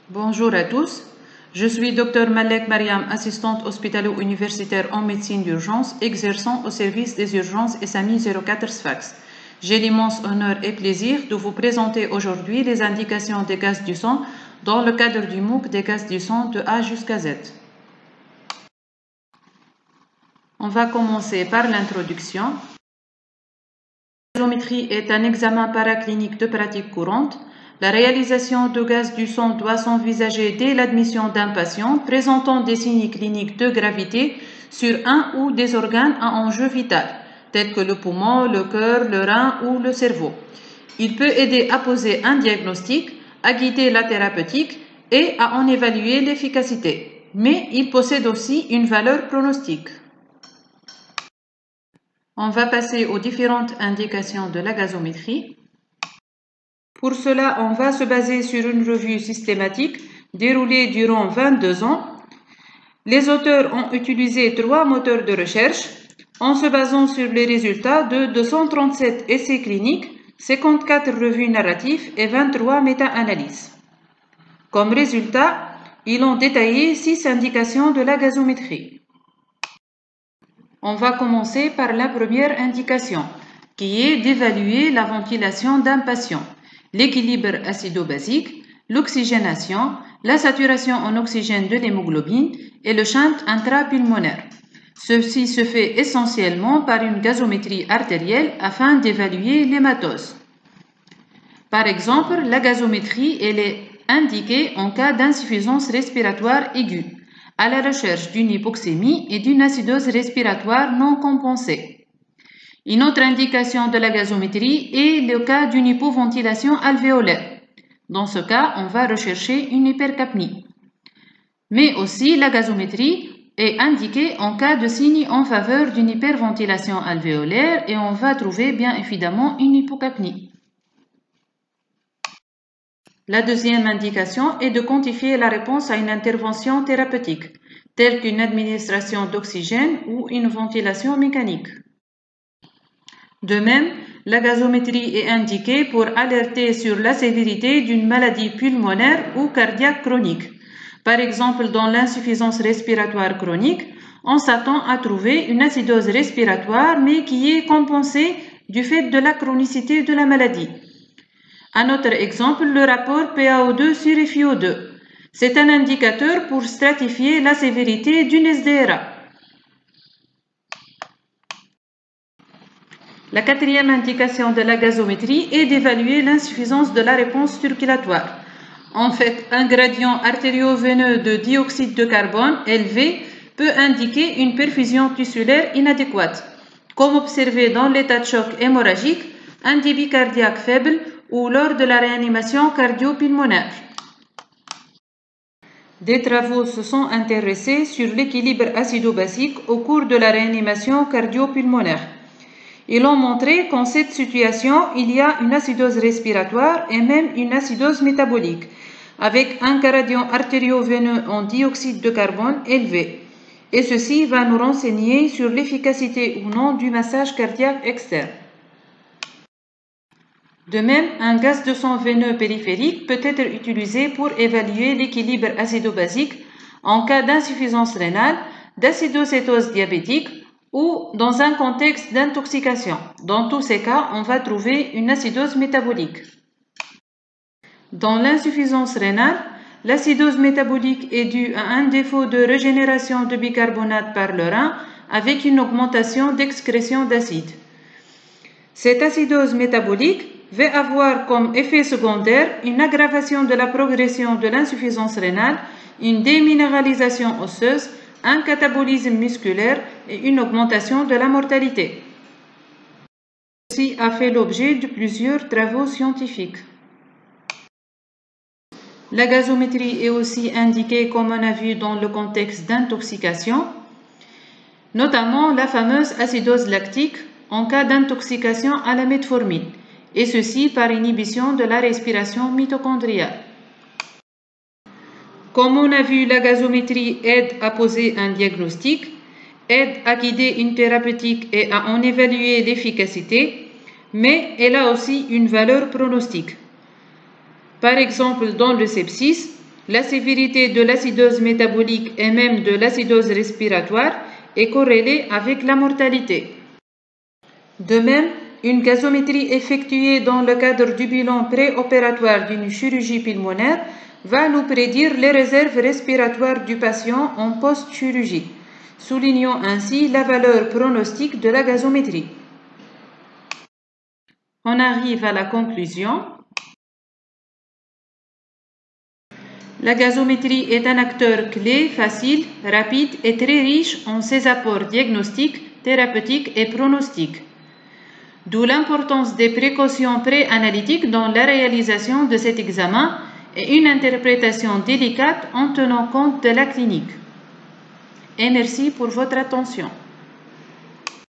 Bonjour à tous, je suis Dr Malek Mariam, assistante hospitalo-universitaire en médecine d'urgence, exerçant au service des urgences SAMI 04 Sfax. J'ai l'immense honneur et plaisir de vous présenter aujourd'hui les indications des gaz du sang dans le cadre du MOOC des gaz du sang de A jusqu'à Z. On va commencer par l'introduction. La gazométrie est un examen paraclinique de pratique courante. La réalisation de gaz du sang doit s'envisager dès l'admission d'un patient présentant des signes cliniques de gravité sur un ou des organes à enjeu vital, tels que le poumon, le cœur, le rein ou le cerveau. Il peut aider à poser un diagnostic, à guider la thérapeutique et à en évaluer l'efficacité. Mais il possède aussi une valeur pronostique. On va passer aux différentes indications de la gazométrie. Pour cela, on va se baser sur une revue systématique déroulée durant 22 ans. Les auteurs ont utilisé 3 moteurs de recherche en se basant sur les résultats de 237 essais cliniques, 54 revues narratives et 23 méta-analyses. Comme résultat, ils ont détaillé 6 indications de la gazométrie. On va commencer par la première indication, qui est d'évaluer la ventilation d'un patient, l'équilibre acido-basique, l'oxygénation, la saturation en oxygène de l'hémoglobine et le shunt intrapulmonaire. Ceci se fait essentiellement par une gazométrie artérielle afin d'évaluer l'hématose. Par exemple, la gazométrie elle est indiquée en cas d'insuffisance respiratoire aiguë, à la recherche d'une hypoxémie et d'une acidose respiratoire non compensée. Une autre indication de la gazométrie est le cas d'une hypoventilation alvéolaire. Dans ce cas, on va rechercher une hypercapnie. Mais aussi, la gazométrie est indiquée en cas de signe en faveur d'une hyperventilation alvéolaire et on va trouver bien évidemment une hypocapnie. La deuxième indication est de quantifier la réponse à une intervention thérapeutique, telle qu'une administration d'oxygène ou une ventilation mécanique. De même, la gazométrie est indiquée pour alerter sur la sévérité d'une maladie pulmonaire ou cardiaque chronique. Par exemple, dans l'insuffisance respiratoire chronique, on s'attend à trouver une acidose respiratoire mais qui est compensée du fait de la chronicité de la maladie. Un autre exemple, le rapport PaO2 sur FiO2. C'est un indicateur pour stratifier la sévérité d'une SDRA. La quatrième indication de la gazométrie est d'évaluer l'insuffisance de la réponse circulatoire. En fait, un gradient artério-veineux de dioxyde de carbone élevé peut indiquer une perfusion tissulaire inadéquate, comme observé dans l'état de choc hémorragique, un débit cardiaque faible ou lors de la réanimation cardio-pulmonaire. Des travaux se sont intéressés sur l'équilibre acido-basique au cours de la réanimation cardio-pulmonaire. Ils ont montré qu'en cette situation, il y a une acidose respiratoire et même une acidose métabolique, avec un gradient artério-veineux en dioxyde de carbone élevé. Et ceci va nous renseigner sur l'efficacité ou non du massage cardiaque externe. De même, un gaz de sang veineux périphérique peut être utilisé pour évaluer l'équilibre acido-basique en cas d'insuffisance rénale, d'acidocétose diabétique ou dans un contexte d'intoxication. Dans tous ces cas, on va trouver une acidose métabolique. Dans l'insuffisance rénale, l'acidose métabolique est due à un défaut de régénération de bicarbonate par le rein avec une augmentation d'excrétion d'acide. Cette acidose métabolique va avoir comme effet secondaire une aggravation de la progression de l'insuffisance rénale, une déminéralisation osseuse, un catabolisme musculaire et une augmentation de la mortalité. Ceci a fait l'objet de plusieurs travaux scientifiques. La gazométrie est aussi indiquée, comme on a vu, dans le contexte d'intoxication, notamment la fameuse acidose lactique en cas d'intoxication à la metformine, et ceci par inhibition de la respiration mitochondriale. Comme on a vu, la gazométrie aide à poser un diagnostic, aide à guider une thérapeutique et à en évaluer l'efficacité, mais elle a aussi une valeur pronostique. Par exemple, dans le sepsis, La sévérité de l'acidose métabolique et même de l'acidose respiratoire est corrélée avec la mortalité. De même, une gazométrie effectuée dans le cadre du bilan préopératoire d'une chirurgie pulmonaire va nous prédire les réserves respiratoires du patient en post-chirurgie, soulignant ainsi la valeur pronostique de la gazométrie. On arrive à la conclusion. La gazométrie est un acteur clé, facile, rapide et très riche en ses apports diagnostiques, thérapeutiques et pronostiques. D'où l'importance des précautions préanalytiques dans la réalisation de cet examen et une interprétation délicate en tenant compte de la clinique. Et merci pour votre attention.